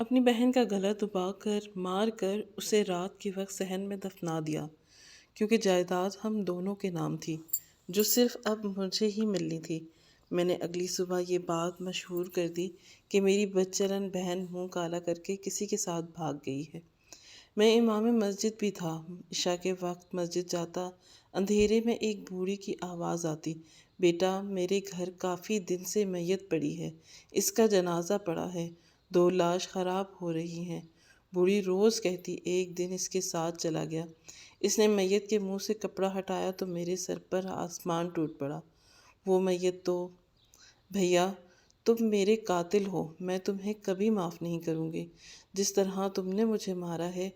اپنی بہن کا گلا دبا کر مار کر اسے رات کے وقت صحن میں دفنا دیا، کیونکہ جائیداد ہم دونوں کے نام تھی جو صرف اب مجھے ہی ملنی تھی۔ میں نے اگلی صبح یہ بات مشہور کر دی کہ میری بدچلن بہن منہ کالا کر کے کسی کے ساتھ بھاگ گئی ہے۔ میں امام مسجد بھی تھا۔ عشاء کے وقت مسجد جاتا، اندھیرے میں ایک بوڑھی کی آواز آتی، بیٹا میرے گھر کافی دن سے میت پڑی ہے، اس کا جنازہ پڑا ہے، 2 لاش خراب ہو رہی ہیں۔ بوڑھی روز کہتی، ایک دن اس کے ساتھ چلا گیا، اس نے میت کے منہ سے کپڑا ہٹایا تو میرے سر پر آسمان ٹوٹ پڑا۔ وہ میت تو بھیا تم میرے قاتل ہو، میں تمہیں کبھی معاف نہیں کروں گی۔ جس طرح تم نے مجھے مارا ہے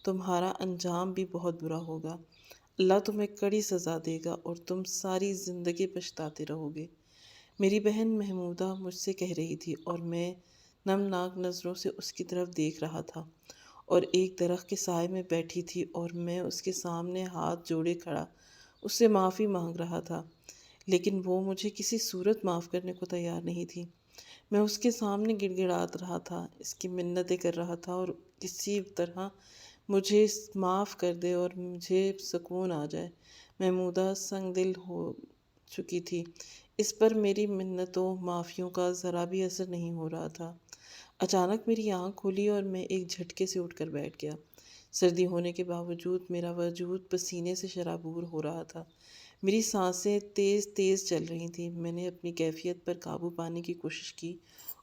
تمہارا انجام بھی بہت برا ہوگا۔ اللہ تمہیں کڑی سزا دے گا اور تم ساری زندگی پچھتاتے رہو گے۔ میری بہن محمودہ مجھ سے کہہ رہی تھی اور میں نمناک نظروں سے اس کی طرف دیکھ رہا تھا، اور ایک درخت کے سائے میں بیٹھی تھی اور میں اس کے سامنے ہاتھ جوڑے کھڑا اس سے معافی مانگ رہا تھا، لیکن وہ مجھے کسی صورت معاف کرنے کو تیار نہیں تھی۔ میں اس کے سامنے گڑ گڑا رہا تھا، اس کی منتیں کر رہا تھا اور کسی طرح مجھے معاف کر دے اور مجھے سکون آ جائے۔ محمودہ سنگ دل ہو چکی تھی، اس پر میری منتوں معافیوں کا ذرا بھی اثر نہیں ہو رہا تھا۔ اچانک میری آنکھ کھلی اور میں ایک جھٹکے سے اٹھ کر بیٹھ گیا۔ سردی ہونے کے باوجود میرا وجود پسینے سے شرابور ہو رہا تھا، میری سانسیں تیز تیز چل رہی تھیں۔ میں نے اپنی کیفیت پر قابو پانے کی کوشش کی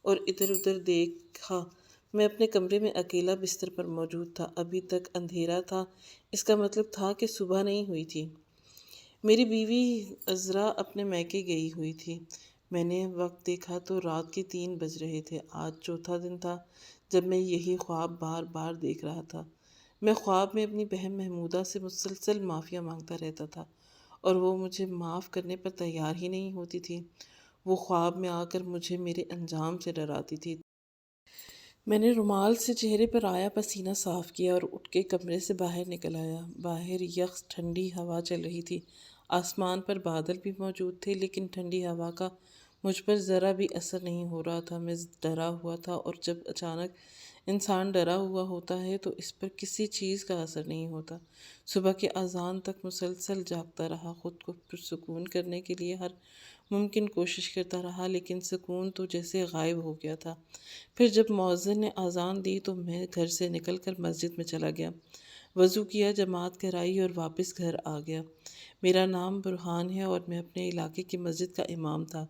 اور ادھر ادھر دیکھا۔ میں اپنے کمرے میں اکیلا بستر پر موجود تھا، ابھی تک اندھیرا تھا، اس کا مطلب تھا کہ صبح نہیں ہوئی تھی۔ میری بیوی عذرا اپنے میکے گئی ہوئی تھی۔ میں نے وقت دیکھا تو رات کے 3 بج رہے تھے۔ آج چوتھا دن تھا جب میں یہی خواب بار بار دیکھ رہا تھا۔ میں خواب میں اپنی بہن محمودہ سے مسلسل معافیاں مانگتا رہتا تھا اور وہ مجھے معاف کرنے پر تیار ہی نہیں ہوتی تھی۔ وہ خواب میں آ کر مجھے میرے انجام سے ڈراتی تھی۔ میں نے رومال سے چہرے پر آیا پسینہ صاف کیا اور اٹھ کے کمرے سے باہر نکل آیا۔ باہر یخ ٹھنڈی ہوا چل رہی تھی، آسمان پر بادل بھی موجود تھے، لیکن ٹھنڈی ہوا کا مجھ پر ذرا بھی اثر نہیں ہو رہا تھا۔ میں ڈرا ہوا تھا، اور جب اچانک انسان ڈرا ہوا ہوتا ہے تو اس پر کسی چیز کا اثر نہیں ہوتا۔ صبح کے اذان تک مسلسل جاگتا رہا، خود کو پرسکون کرنے کے لیے ہر ممکن کوشش کرتا رہا، لیکن سکون تو جیسے غائب ہو گیا تھا۔ پھر جب مؤذن نے اذان دی تو میں گھر سے نکل کر مسجد میں چلا گیا، وضو کیا، جماعت کرائی اور واپس گھر آ گیا۔ میرا نام برہان ہے اور میں اپنے علاقے کی مسجد کا امام تھا۔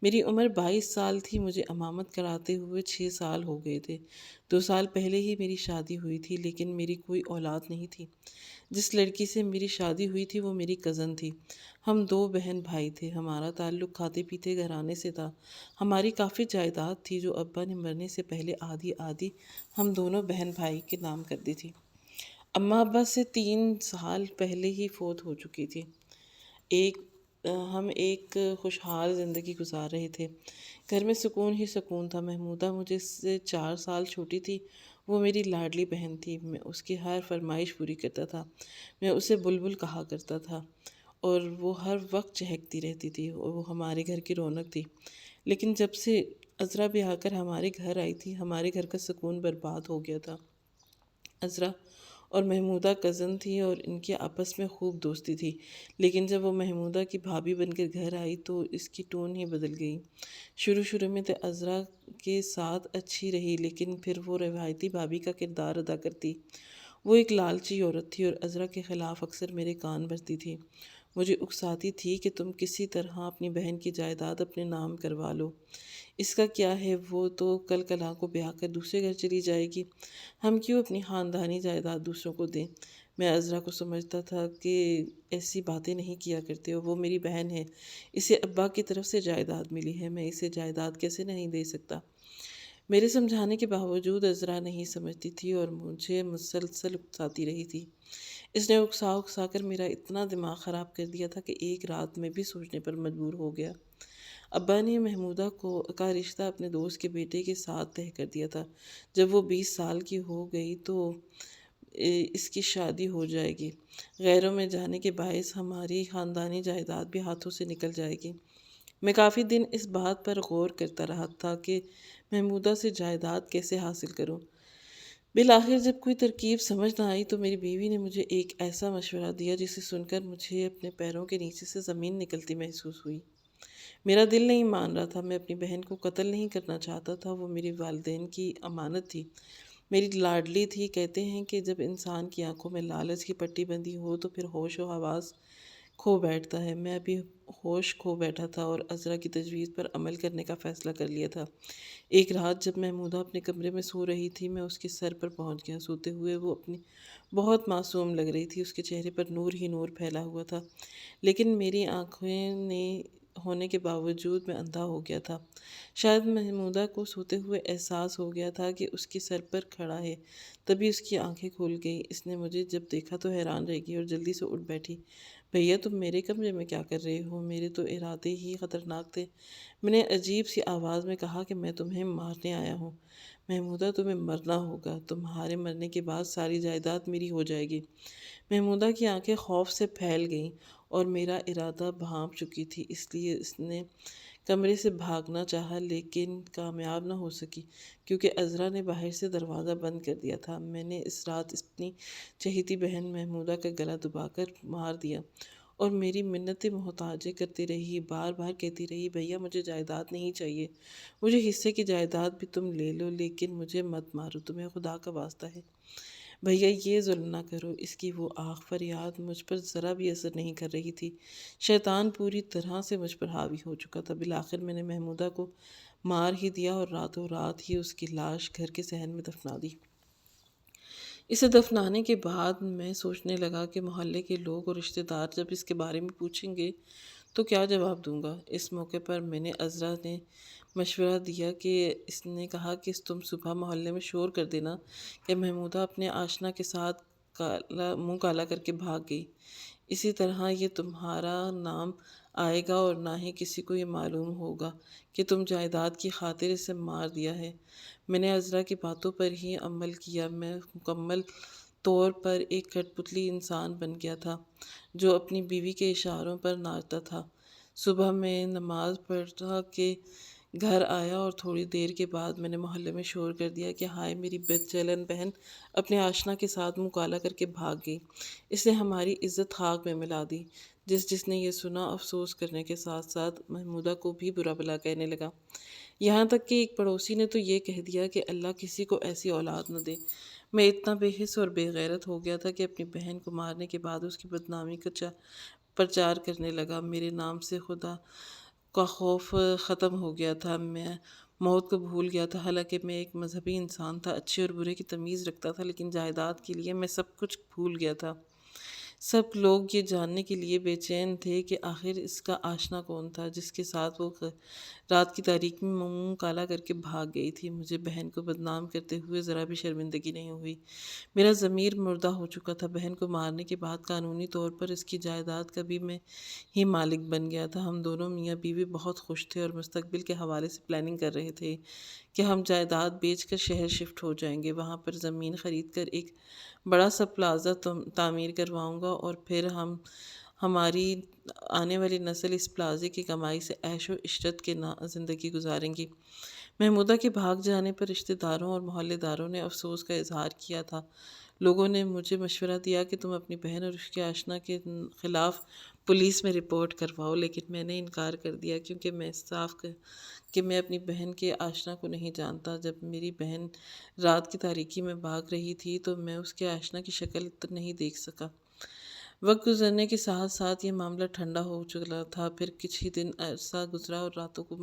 میری عمر 22 سال تھی، مجھے امامت کراتے ہوئے 6 سال ہو گئے تھے۔ 2 سال پہلے ہی میری شادی ہوئی تھی، لیکن میری کوئی اولاد نہیں تھی۔ جس لڑکی سے میری شادی ہوئی تھی وہ میری کزن تھی۔ ہم 2 بہن بھائی تھے، ہمارا تعلق کھاتے پیتے گھرانے سے تھا۔ ہماری کافی جائیداد تھی جو ابا نے مرنے سے پہلے آدھی آدھی ہم دونوں بہن بھائی کے نام کر دی تھی۔ اماں ابا سے 3 سال پہلے ہی فوت ہو چکی تھی۔ ہم ایک خوشحال زندگی گزار رہے تھے، گھر میں سکون ہی سکون تھا۔ محمودہ مجھے سے 4 سال چھوٹی تھی، وہ میری لاڈلی بہن تھی۔ میں اس کی ہر فرمائش پوری کرتا تھا، میں اسے بلبل کہا کرتا تھا اور وہ ہر وقت چہکتی رہتی تھی، اور وہ ہمارے گھر کی رونق تھی۔ لیکن جب سے عذرا بھی آ کر ہمارے گھر آئی تھی، ہمارے گھر کا سکون برباد ہو گیا تھا۔ عذرا اور محمودہ کزن تھی اور ان کی آپس میں خوب دوستی تھی، لیکن جب وہ محمودہ کی بھابھی بن کر گھر آئی تو اس کی ٹون ہی بدل گئی۔ شروع میں تو عذرا کے ساتھ اچھی رہی، لیکن پھر وہ روایتی بھابھی کا کردار ادا کرتی۔ وہ ایک لالچی عورت تھی اور عذرا کے خلاف اکثر میرے کان بھرتی تھی، مجھے اکساتی تھی کہ تم کسی طرح اپنی بہن کی جائیداد اپنے نام کروا لو، اس کا کیا ہے، وہ تو کل کلا کو بیاہ کر دوسرے گھر چلی جائے گی، ہم کیوں اپنی خاندانی جائیداد دوسروں کو دیں۔ میں عذرا کو سمجھتا تھا کہ ایسی باتیں نہیں کیا کرتے، وہ میری بہن ہے، اسے ابا کی طرف سے جائیداد ملی ہے، میں اسے جائیداد کیسے نہیں دے سکتا۔ میرے سمجھانے کے باوجود عذرا نہیں سمجھتی تھی اور مجھے مسلسل اکساتی رہی تھی۔ اس نے اکسا کر میرا اتنا دماغ خراب کر دیا تھا کہ ایک رات میں بھی سوچنے پر مجبور ہو گیا۔ ابا نے محمودہ کا رشتہ اپنے دوست کے بیٹے کے ساتھ طے کر دیا تھا۔ جب وہ 20 سال کی ہو گئی تو اس کی شادی ہو جائے گی، غیروں میں جانے کے باعث ہماری خاندانی جائیداد بھی ہاتھوں سے نکل جائے گی۔ میں کافی دن اس بات پر غور کرتا رہا تھا کہ محمودہ سے جائیداد کیسے حاصل کروں؟ بالآخر جب کوئی ترکیب سمجھ نہ آئی تو میری بیوی نے مجھے ایک ایسا مشورہ دیا جسے سن کر مجھے اپنے پیروں کے نیچے سے زمین نکلتی محسوس ہوئی۔ میرا دل نہیں مان رہا تھا، میں اپنی بہن کو قتل نہیں کرنا چاہتا تھا، وہ میری والدین کی امانت تھی، میری لاڈلی تھی۔ کہتے ہیں کہ جب انسان کی آنکھوں میں لالچ کی پٹی بندھی ہو تو پھر ہوش و حواس کھو بیٹھتا ہے۔ میں ابھی ہوش کھو بیٹھا تھا اور عذرا کی تجویز پر عمل کرنے کا فیصلہ کر لیا تھا۔ ایک رات جب محمودہ اپنے کمرے میں سو رہی تھی، میں اس کے سر پر پہنچ گیا۔ سوتے ہوئے وہ اپنی بہت معصوم لگ رہی تھی، اس کے چہرے پر نور ہی نور پھیلا ہوا تھا، لیکن میری آنکھیں نے ہونے کے باوجود میں اندھا ہو گیا تھا۔ شاید محمودہ کو سوتے ہوئے احساس ہو گیا تھا کہ اس کے سر پر کھڑا ہے، تبھی اس کی آنکھیں کھل گئیں۔ اس نے مجھے جب دیکھا تو حیران رہ گئی اور جلدی سے اٹھ بیٹھی۔ بھیا تم میرے کمرے میں کیا کر رہے ہو؟ میرے تو ارادے ہی خطرناک تھے۔ میں نے عجیب سی آواز میں کہا کہ میں تمہیں مارنے آیا ہوں۔ محمودہ تمہیں مرنا ہوگا، تمہارے مرنے کے بعد ساری جائیداد میری ہو جائے گی۔ محمودہ کی آنکھیں خوف سے پھیل گئیں اور میرا ارادہ بھانپ چکی تھی، اس لیے اس نے کمرے سے بھاگنا چاہا لیکن کامیاب نہ ہو سکی کیونکہ عذرا نے باہر سے دروازہ بند کر دیا تھا۔ میں نے اس رات اپنی چہیتی بہن محمودہ کا گلا دبا کر مار دیا اور میری منتیں محتاجیں کرتی رہی، بار بار کہتی رہی بھیا مجھے جائیداد نہیں چاہیے، مجھے حصے کی جائیداد بھی تم لے لو لیکن مجھے مت مارو، تمہیں خدا کا واسطہ ہے بھیا یہ ظلم نہ کرو۔ اس کی وہ آہ فریاد مجھ پر ذرا بھی اثر نہیں کر رہی تھی۔ شیطان پوری طرح سے مجھ پر حاوی ہو چکا تھا۔ بالآخر میں نے محمودہ کو مار ہی دیا اور راتوں رات ہی اس کی لاش گھر کے صحن میں دفنا دی۔ اسے دفنانے کے بعد میں سوچنے لگا کہ محلے کے لوگ اور رشتہ دار جب اس کے بارے میں پوچھیں گے تو کیا جواب دوں گا۔ اس موقع پر میں نے عذرا نے مشورہ دیا کہ اس نے کہا کہ تم صبح محلے میں شور کر دینا کہ محمودہ اپنے آشنا کے ساتھ منہ کالا کر کے بھاگ گئی، اسی طرح یہ تمہارا نام آئے گا اور نہ ہی کسی کو یہ معلوم ہوگا کہ تم جائیداد کی خاطر اسے مار دیا ہے۔ میں نے عذرا کی باتوں پر ہی عمل کیا۔ میں مکمل طور پر ایک کٹ پتلی انسان بن گیا تھا جو اپنی بیوی کے اشاروں پر ناچتا تھا۔ صبح میں نماز پڑھا کے گھر آیا اور تھوڑی دیر کے بعد میں نے محلے میں شور کر دیا کہ ہائے میری بد چلن بہن اپنے آشنا کے ساتھ منہ کالا کر کے بھاگ گئی، اس نے ہماری عزت خاک میں ملا دی۔ جس نے یہ سنا افسوس کرنے کے ساتھ ساتھ محمودہ کو بھی برا بھلا کہنے لگا، یہاں تک کہ ایک پڑوسی نے تو یہ کہہ دیا کہ اللہ کسی کو ایسی اولاد نہ دے۔ میں اتنا بے حس اور بے غیرت ہو گیا تھا کہ اپنی بہن کو مارنے کے بعد اس کی بدنامی کا پرچار کرنے لگا۔ میرے نام سے خدا کا خوف ختم ہو گیا تھا، میں موت کو بھول گیا تھا۔ حالانکہ میں ایک مذہبی انسان تھا، اچھے اور برے کی تمیز رکھتا تھا، لیکن جائیداد کے لیے میں سب کچھ بھول گیا تھا۔ سب لوگ یہ جاننے کے لیے بے چین تھے کہ آخر اس کا آشنا کون تھا جس کے ساتھ وہ رات کی تاریکی میں منہ کالا کر کے بھاگ گئی تھی۔ مجھے بہن کو بدنام کرتے ہوئے ذرا بھی شرمندگی نہیں ہوئی۔ میرا ضمیر مردہ ہو چکا تھا۔ بہن کو مارنے کے بعد قانونی طور پر اس کی جائیداد کا بھی میں ہی مالک بن گیا تھا۔ ہم دونوں میاں بیوی بہت خوش تھے اور مستقبل کے حوالے سے پلاننگ کر رہے تھے کہ ہم جائیداد بیچ کر شہر شفٹ ہو جائیں گے، وہاں پر زمین خرید کر ایک بڑا سا پلازا تعمیر کرواؤں گا اور پھر ہماری آنے والی نسل اس پلازے کی کمائی سے عیش و عشرت کے زندگی گزاریں گی۔ محمودہ کے بھاگ جانے پر رشتہ داروں اور محلے داروں نے افسوس کا اظہار کیا تھا۔ لوگوں نے مجھے مشورہ دیا کہ تم اپنی بہن اور اس کے آشنا کے خلاف پولیس میں رپورٹ کرواؤ، لیکن میں نے انکار کر دیا کیونکہ میں اپنی بہن کے آشنا کو نہیں جانتا۔ جب میری بہن رات کی تاریکی میں بھاگ رہی تھی تو میں اس کے آشنا کی شکل نہیں دیکھ سکا۔ وقت گزرنے کے ساتھ ساتھ یہ معاملہ ٹھنڈا ہو چکا تھا۔ پھر کچھ ہی دن عرصہ گزرا اور راتوں کو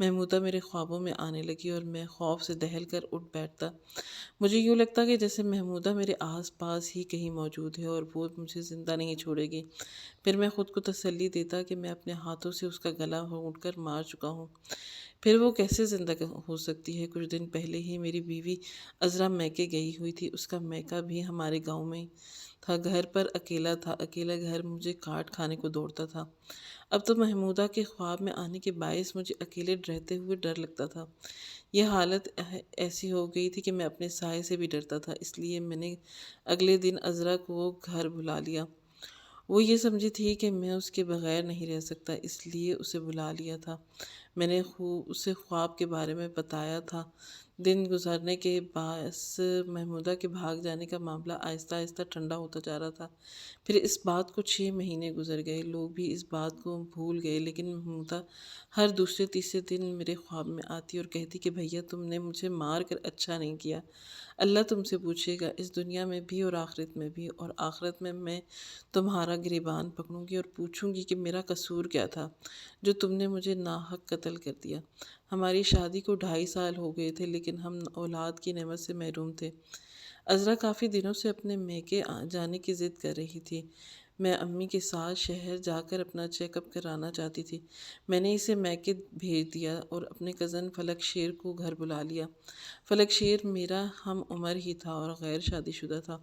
محمودہ میرے خوابوں میں آنے لگی اور میں خوف سے دہل کر اٹھ بیٹھتا۔ مجھے یوں لگتا کہ جیسے محمودہ میرے آس پاس ہی کہیں موجود ہے اور وہ مجھے زندہ نہیں چھوڑے گی۔ پھر میں خود کو تسلی دیتا کہ میں اپنے ہاتھوں سے اس کا گلا گھونٹ کر مار چکا ہوں، پھر وہ کیسے زندہ ہو سکتی ہے۔ کچھ دن پہلے ہی میری بیوی عذرا میکے گئی ہوئی تھی، اس کا میکہ بھی ہمارے گاؤں میں تھا۔ گھر پر اکیلا تھا، اکیلا گھر مجھے کاٹ کھانے کو دوڑتا تھا۔ اب تو محمودہ کے خواب میں آنے کے باعث مجھے اکیلے رہتے ہوئے ڈر لگتا تھا۔ یہ حالت ایسی ہو گئی تھی کہ میں اپنے سائے سے بھی ڈرتا تھا، اس لیے میں نے اگلے دن عذرا کو گھر بلا لیا وہ یہ سمجھی تھی کہ میں اس کے بغیر نہیں رہ سکتا، اس لیے اسے بلا لیا تھا۔ میں نے اسے خواب کے بارے میں بتایا تھا۔ دن گزرنے کے باعث محمودہ کے بھاگ جانے کا معاملہ آہستہ آہستہ ٹھنڈا ہوتا جا رہا تھا۔ پھر اس بات کو 6 مہینے گزر گئے، لوگ بھی اس بات کو بھول گئے، لیکن محمودہ ہر دوسرے تیسرے دن میرے خواب میں آتی اور کہتی کہ بھیا تم نے مجھے مار کر اچھا نہیں کیا، اللہ تم سے پوچھے گا، اس دنیا میں بھی اور آخرت میں بھی، اور آخرت میں تمہارا گریبان پکڑوں گی اور پوچھوں گی کہ میرا قصور کیا تھا جو تم نے مجھے ناحق قتل کر دیا۔ ہماری شادی کو 2.5 سال ہو گئے تھے، لیکن ہم اولاد کی نعمت سے محروم تھے۔ عذرا کافی دنوں سے اپنے میکے جانے کی ضد کر رہی تھی۔ میں امی کے ساتھ شہر جا کر اپنا چیک اپ کرانا چاہتی تھی۔ میں نے اسے میکے بھیج دیا اور اپنے کزن فلک شیر کو گھر بلا لیا۔ فلک شیر میرا ہم عمر ہی تھا اور غیر شادی شدہ تھا۔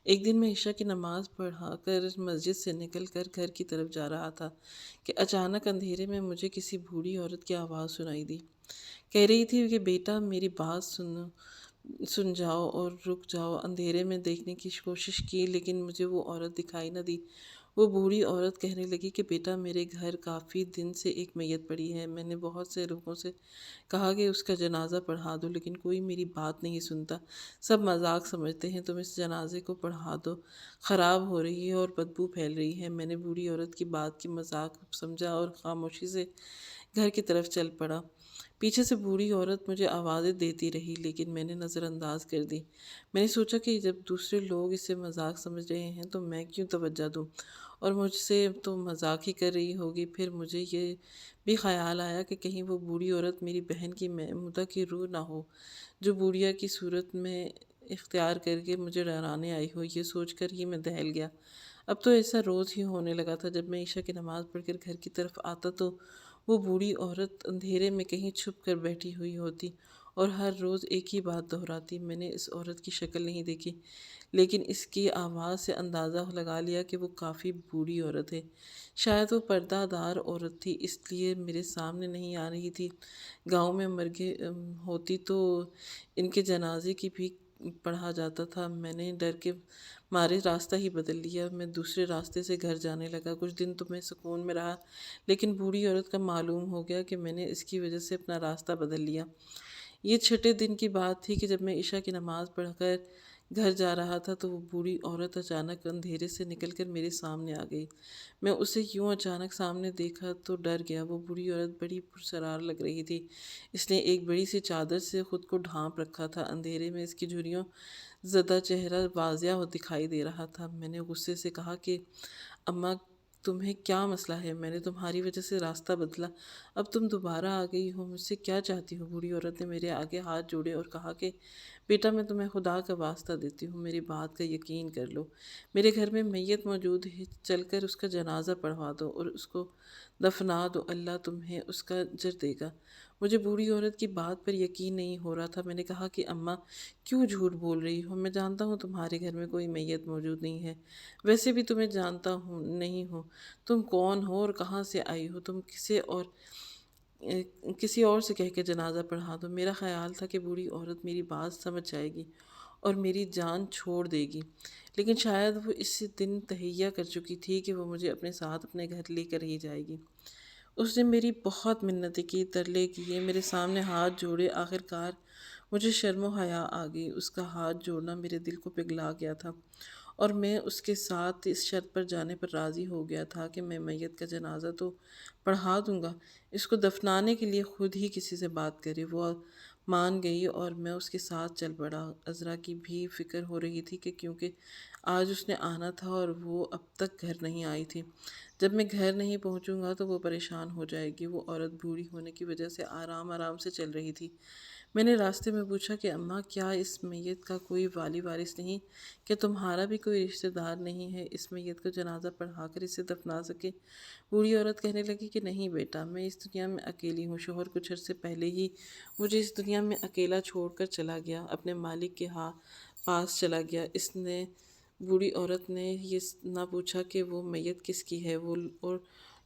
ایک دن میں عشاء کی نماز پڑھا کر مسجد سے نکل کر گھر کی طرف جا رہا تھا کہ اچانک اندھیرے میں مجھے کسی بوڑھی عورت کی آواز سنائی دی۔ کہہ رہی تھی کہ بیٹا میری بات سن جاؤ اور رک جاؤ۔ اندھیرے میں دیکھنے کی کوشش کی لیکن مجھے وہ عورت دکھائی نہ دی۔ وہ بوڑھی عورت کہنے لگی کہ بیٹا میرے گھر کافی دن سے ایک میت پڑی ہے، میں نے بہت سے لوگوں سے کہا کہ اس کا جنازہ پڑھا دو لیکن کوئی میری بات نہیں سنتا، سب مذاق سمجھتے ہیں، تم اس جنازے کو پڑھا دو، خراب ہو رہی ہے اور بدبو پھیل رہی ہے۔ میں نے بوڑھی عورت کی بات کی مذاق سمجھا اور خاموشی سے گھر کی طرف چل پڑا۔ پیچھے سے بوڑھی عورت مجھے آوازیں دیتی رہی لیکن میں نے نظر انداز کر دی۔ میں نے سوچا کہ جب دوسرے لوگ اسے مذاق سمجھ رہے ہیں تو میں کیوں توجہ دوں، اور مجھ سے تو مذاق ہی کر رہی ہوگی۔ پھر مجھے یہ بھی خیال آیا کہ کہیں وہ بوڑھی عورت میری بہن کی محمودہ کی روح نہ ہو جو بوڑھیا کی صورت میں اختیار کر کے مجھے ڈرانے آئی ہو۔ یہ سوچ کر ہی میں دہل گیا۔ اب تو ایسا روز ہی ہونے لگا تھا، جب میں عشاء کی نماز پڑھ کر گھر کی طرف آتا تو وہ بوڑھی عورت اندھیرے میں کہیں چھپ کر بیٹھی ہوئی ہوتی اور ہر روز ایک ہی بات دہراتی۔ میں نے اس عورت کی شکل نہیں دیکھی لیکن اس کی آواز سے اندازہ لگا لیا کہ وہ کافی بوڑھی عورت ہے۔ شاید وہ پردہ دار عورت تھی اس لیے میرے سامنے نہیں آ رہی تھی۔ گاؤں میں مرگیں ہوتی تو ان کے جنازے کی بھی پڑھا جاتا تھا۔ میں نے ڈر کے مارے راستہ ہی بدل لیا، میں دوسرے راستے سے گھر جانے لگا۔ کچھ دن تو میں سکون میں رہا لیکن بوڑھی عورت کا معلوم ہو گیا کہ میں نے اس کی وجہ سے اپنا راستہ بدل لیا۔ یہ 6 دن کی بات تھی کہ جب میں عشاء کی نماز پڑھ کر گھر جا رہا تھا تو وہ بوڑھی عورت اچانک اندھیرے سے نکل کر میرے سامنے آ گئی۔ میں اسے یوں اچانک سامنے دیکھا تو ڈر گیا۔ وہ بوڑھی عورت بڑی پرسرار لگ رہی تھی۔ اس نے ایک بڑی سی چادر سے خود کو ڈھانپ رکھا تھا۔ اندھیرے میں اس کی جھریوں زدہ چہرہ واضح دکھائی دے رہا تھا۔ میں نے غصے سے کہا کہ اماں تمہیں کیا مسئلہ ہے؟ میں نے تمہاری وجہ سے راستہ بدلا، اب تم دوبارہ آ گئی ہو، مجھ سے کیا چاہتی ہو؟ بوڑھی عورت نے میرے آگے ہاتھ جوڑے اور کہا کہ بیٹا میں تمہیں خدا کا واسطہ دیتی ہوں، میری بات کا یقین کر لو، میرے گھر میں میت موجود ہے، چل کر اس کا جنازہ پڑھوا دو اور اس کو دفنا دو، اللہ تمہیں اس کا اجر دے گا۔ مجھے بوڑھی عورت کی بات پر یقین نہیں ہو رہا تھا۔ میں نے کہا کہ اماں کیوں جھوٹ بول رہی ہو؟ میں جانتا ہوں تمہارے گھر میں کوئی میت موجود نہیں ہے، ویسے بھی تمہیں جانتا ہوں نہیں ہو، تم کون ہو اور کہاں سے آئی ہو؟ تم کسی اور سے کہہ کے جنازہ پڑھا دو۔ میرا خیال تھا کہ بوڑھی عورت میری بات سمجھ جائے گی اور میری جان چھوڑ دے گی، لیکن شاید وہ اس دن تہیہ کر چکی تھی کہ وہ مجھے اپنے ساتھ اپنے گھر لے کر ہی جائے گی۔ اس نے میری بہت منتیں کی، ترلے کیے، میرے سامنے ہاتھ جوڑے، آخر کار مجھے شرم و حیا آ گئی۔ اس کا ہاتھ جوڑنا میرے دل کو پگھلا گیا تھا اور میں اس کے ساتھ اس شرط پر جانے پر راضی ہو گیا تھا کہ میں میت کا جنازہ تو پڑھا دوں گا، اس کو دفنانے کے لیے خود ہی کسی سے بات کرے۔ وہ مان گئی اور میں اس کے ساتھ چل پڑا۔ عذرا کی بھی فکر ہو رہی تھی کہ کیونکہ آج اس نے آنا تھا اور وہ اب تک گھر نہیں آئی تھی، جب میں گھر نہیں پہنچوں گا تو وہ پریشان ہو جائے گی۔ وہ عورت بوڑھی ہونے کی وجہ سے آرام آرام سے چل رہی تھی۔ میں نے راستے میں پوچھا کہ اماں کیا اس میت کا کوئی والی وارث نہیں؟ کیا تمہارا بھی کوئی رشتہ دار نہیں ہے اس میت کا جنازہ پڑھا کر اسے دفنا سکے؟ بوڑھی عورت کہنے لگی کہ نہیں بیٹا، میں اس دنیا میں اکیلی ہوں، شوہر کچھ عرصے پہلے ہی مجھے اس دنیا میں اکیلا چھوڑ کر چلا گیا، اپنے مالک کے پاس چلا گیا۔ بوڑھی عورت نے یہ نہ پوچھا کہ وہ میت کس کی ہے اور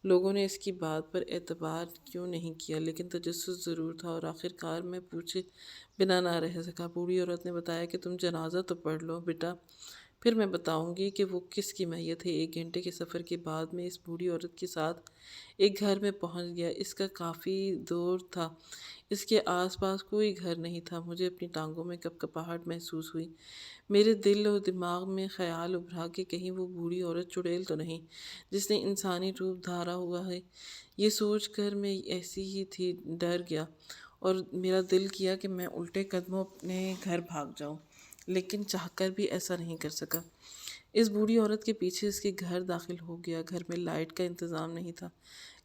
لوگوں نے اس کی بات پر اعتبار کیوں نہیں کیا، لیکن تجسس ضرور تھا اور آخر کار میں پوچھے بنا نہ رہ سکا۔ بوڑھی عورت نے بتایا کہ تم جنازہ تو پڑھ لو بیٹا، پھر میں بتاؤں گی کہ وہ کس کی میت ہے۔ 1 گھنٹے کے سفر کے بعد میں اس بوڑھی عورت کے ساتھ ایک گھر میں پہنچ گیا۔ اس کا کافی دور تھا، اس کے آس پاس کوئی گھر نہیں تھا۔ مجھے اپنی ٹانگوں میں کپکپاہٹ محسوس ہوئی۔ میرے دل و دماغ میں خیال ابھرا کہ کہیں وہ بوڑھی عورت چڑیل تو نہیں جس نے انسانی روپ دھارا ہوا ہے۔ یہ سوچ کر میں ایسی ہی تھی، ڈر گیا اور میرا دل کیا کہ میں الٹے قدموں اپنے گھر بھاگ جاؤں، لیکن چاہ کر بھی ایسا نہیں کر سکا۔ اس بوڑھی عورت کے پیچھے اس کے گھر داخل ہو گیا۔ گھر میں لائٹ کا انتظام نہیں تھا،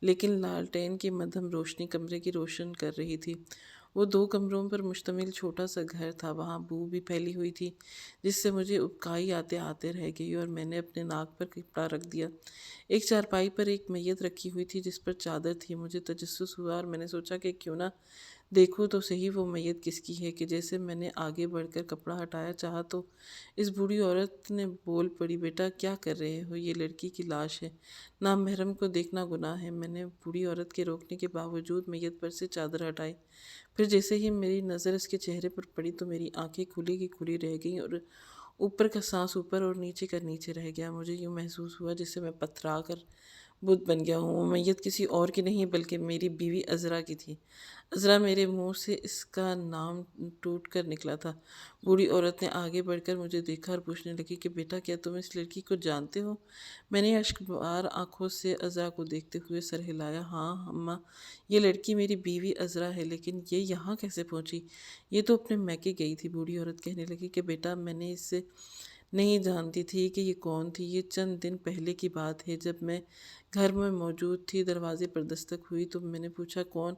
لیکن لالٹین کی مدھم روشنی کمرے کی روشن کر رہی تھی۔ وہ 2 کمروں پر مشتمل چھوٹا سا گھر تھا۔ وہاں بو بھی پھیلی ہوئی تھی جس سے مجھے ابکائی آتے آتے رہ گئی اور میں نے اپنے ناک پر کپڑا رکھ دیا۔ ایک چارپائی پر ایک میت رکھی ہوئی تھی جس پر چادر تھی۔ مجھے تجسس ہوا اور میں نے سوچا کہ کیوں نہ دیکھوں تو صحیح وہ میت کس کی ہے، کہ جیسے میں نے آگے بڑھ کر کپڑا ہٹایا چاہا تو اس بوڑھی عورت نے بول پڑی، بیٹا کیا کر رہے ہو، یہ لڑکی کی لاش ہے، نامحرم کو دیکھنا گناہ ہے۔ میں نے بوڑھی عورت کے روکنے کے باوجود میت پر سے چادر ہٹائی۔ پھر جیسے ہی میری نظر اس کے چہرے پر پڑی تو میری آنکھیں کھلی کی کھلی رہ گئیں اور اوپر کا سانس اوپر اور نیچے کا نیچے رہ گیا۔ مجھے یوں محسوس ہوا جیسے میں پتھرا کر بت بن گیا ہوں۔ وہ میت کسی اور کی نہیں بلکہ میری بیوی عذرا کی تھی۔ عذرا، میرے منہ سے اس کا نام ٹوٹ کر نکلا تھا۔ بوڑھی عورت نے آگے بڑھ کر مجھے دیکھا اور پوچھنے لگی کہ بیٹا کیا تم اس لڑکی کو جانتے ہو؟ میں نے اشکبار آنکھوں سے عذرا کو دیکھتے ہوئے سر ہلایا۔ ہاں اماں، یہ لڑکی میری بیوی عذرا ہے، لیکن یہ یہاں کیسے پہنچی؟ یہ تو اپنے میکے گئی تھی۔ بوڑھی عورت کہنے لگی کہ بیٹا میں نے اس سے نہیں جانتی تھی کہ یہ کون تھی۔ یہ چند دن پہلے کی بات ہے، جب میں گھر میں موجود تھی دروازے پر دستک ہوئی تو میں نے پوچھا کون؟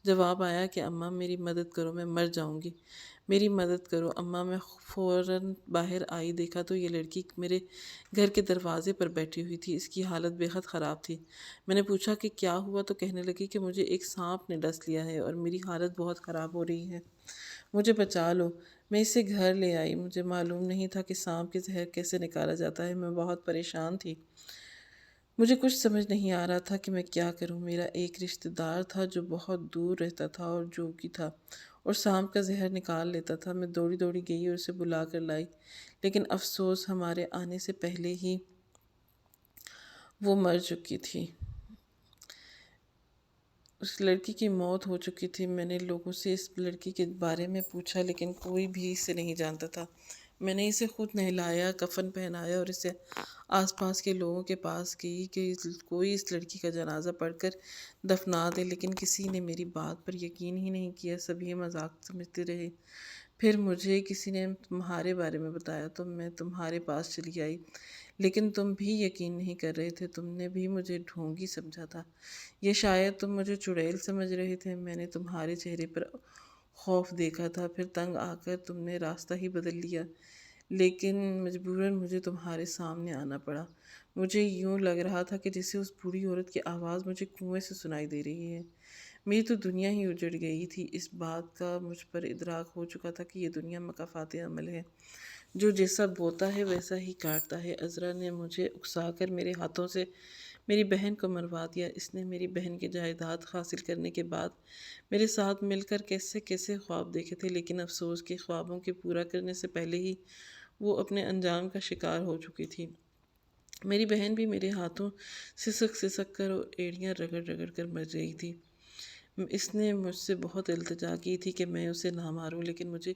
جواب آیا کہ اماں میری مدد کرو، میں مر جاؤں گی، میری مدد کرو اماں۔ میں فوراً باہر آئی، دیکھا تو یہ لڑکی میرے گھر کے دروازے پر بیٹھی ہوئی تھی۔ اس کی حالت بے حد خراب تھی۔ میں نے پوچھا کہ کیا ہوا تو کہنے لگی کہ مجھے ایک سانپ نے ڈس لیا ہے اور میری حالت بہت خراب ہو رہی ہے، مجھے بچا لو۔ میں اسے گھر لے آئی۔ مجھے معلوم نہیں تھا کہ سانپ کے زہر کیسے نکالا جاتا ہے۔ میں بہت پریشان تھی، مجھے کچھ سمجھ نہیں آ رہا تھا کہ میں کیا کروں۔ میرا ایک رشتہ دار تھا جو بہت دور رہتا تھا اور جوگی تھا اور سانپ کا زہر نکال لیتا تھا۔ میں دوڑی دوڑی گئی اور اسے بلا کر لائی، لیکن افسوس ہمارے آنے سے پہلے ہی وہ مر چکی تھی۔ اس لڑکی کی موت ہو چکی تھی۔ میں نے لوگوں سے اس لڑکی کے بارے میں پوچھا، لیکن کوئی بھی اسے نہیں جانتا تھا۔ میں نے اسے خود نہلایا، کفن پہنایا اور اسے آس پاس کے لوگوں کے پاس گئی کہ کوئی اس لڑکی کا جنازہ پڑھ کر دفنا دے، لیکن کسی نے میری بات پر یقین ہی نہیں کیا۔ سبھی مذاق سمجھتے رہے۔ پھر مجھے کسی نے تمہارے بارے میں بتایا تو میں تمہارے پاس چلی آئی، لیکن تم بھی یقین نہیں کر رہے تھے، تم نے بھی مجھے ڈھونگی سمجھا تھا، یا شاید تم مجھے چڑیل سمجھ رہے تھے۔ میں نے تمہارے چہرے پر خوف دیکھا تھا، پھر تنگ آ کر تم نے راستہ ہی بدل لیا، لیکن مجبوراً مجھے تمہارے سامنے آنا پڑا۔ مجھے یوں لگ رہا تھا کہ جیسے اس بوڑھی عورت کی آواز مجھے کنویں سے سنائی دے رہی ہے۔ میری تو دنیا ہی اجڑ گئی تھی۔ اس بات کا مجھ پر ادراک ہو چکا تھا کہ یہ دنیا مکافات عمل ہے، جو جیسا بوتا ہے ویسا ہی کاٹتا ہے۔ عذرا نے مجھے اکسا کر میرے ہاتھوں سے میری بہن کو مروا دیا۔ اس نے میری بہن کی جائیداد حاصل کرنے کے بعد میرے ساتھ مل کر کیسے کیسے خواب دیکھے تھے، لیکن افسوس کہ خوابوں کے پورا کرنے سے پہلے ہی وہ اپنے انجام کا شکار ہو چکی تھی۔ میری بہن بھی میرے ہاتھوں سسک سسک کر اور ایڑیاں رگڑ رگڑ کر مر گئی تھی۔ اس نے مجھ سے بہت التجا کی تھی کہ میں اسے نہ ماروں، لیکن مجھے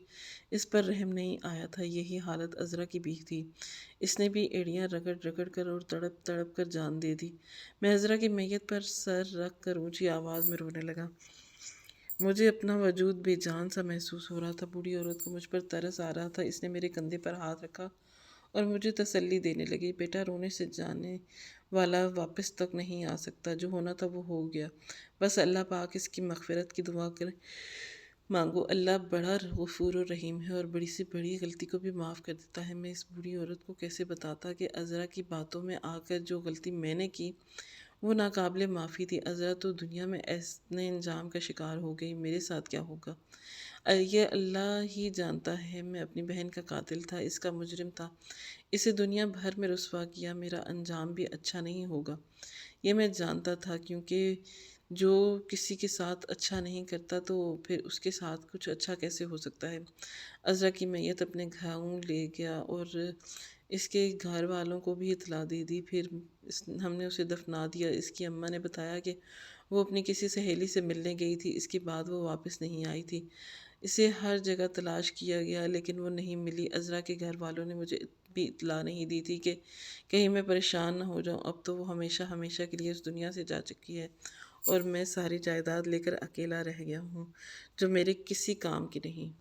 اس پر رحم نہیں آیا تھا۔ یہی حالت عذرا کی بھی تھی۔ اس نے بھی ایڑیاں رگڑ رگڑ کر اور تڑپ تڑپ کر جان دے دی۔ میں عذرا کی میت پر سر رکھ کر اونچی آواز میں رونے لگا۔ مجھے اپنا وجود بے جان سا محسوس ہو رہا تھا۔ بوڑھی عورت کو مجھ پر ترس آ رہا تھا۔ اس نے میرے کندھے پر ہاتھ رکھا اور مجھے تسلی دینے لگی۔ بیٹا، رونے سے جانے والا واپس تک نہیں آ سکتا۔ جو ہونا تھا وہ ہو گیا، بس اللہ پاک اس کی مغفرت کی دعا مانگو۔ اللہ بڑا غفور و رحیم ہے اور بڑی سے بڑی غلطی کو بھی معاف کر دیتا ہے۔ میں اس بوڑھی عورت کو کیسے بتاتا کہ عذرا کی باتوں میں آ کر جو غلطی میں نے کی وہ ناقابل معافی تھی۔ عذرا تو دنیا میں ایسے انجام کا شکار ہو گئی، میرے ساتھ کیا ہوگا؟ یہ اللہ ہی جانتا ہے۔ میں اپنی بہن کا قاتل تھا، اس کا مجرم تھا، اسے دنیا بھر میں رسوا کیا۔ میرا انجام بھی اچھا نہیں ہوگا، یہ میں جانتا تھا، کیونکہ جو کسی کے ساتھ اچھا نہیں کرتا تو پھر اس کے ساتھ کچھ اچھا کیسے ہو سکتا ہے؟ عذرا کی میت اپنے گھروں لے گیا اور اس کے گھر والوں کو بھی اطلاع دے دی، پھر ہم نے اسے دفنا دیا۔ اس کی اماں نے بتایا کہ وہ اپنی کسی سہیلی سے ملنے گئی تھی، اس کے بعد وہ واپس نہیں آئی تھی۔ اسے ہر جگہ تلاش کیا گیا لیکن وہ نہیں ملی۔ عذرا کے گھر والوں نے مجھے بھی اطلاع نہیں دی تھی کہ کہیں میں پریشان نہ ہو جاؤں۔ اب تو وہ ہمیشہ ہمیشہ کے لیے اس دنیا سے جا چکی ہے اور میں ساری جائیداد لے کر اکیلا رہ گیا ہوں جو میرے کسی کام کی نہیں۔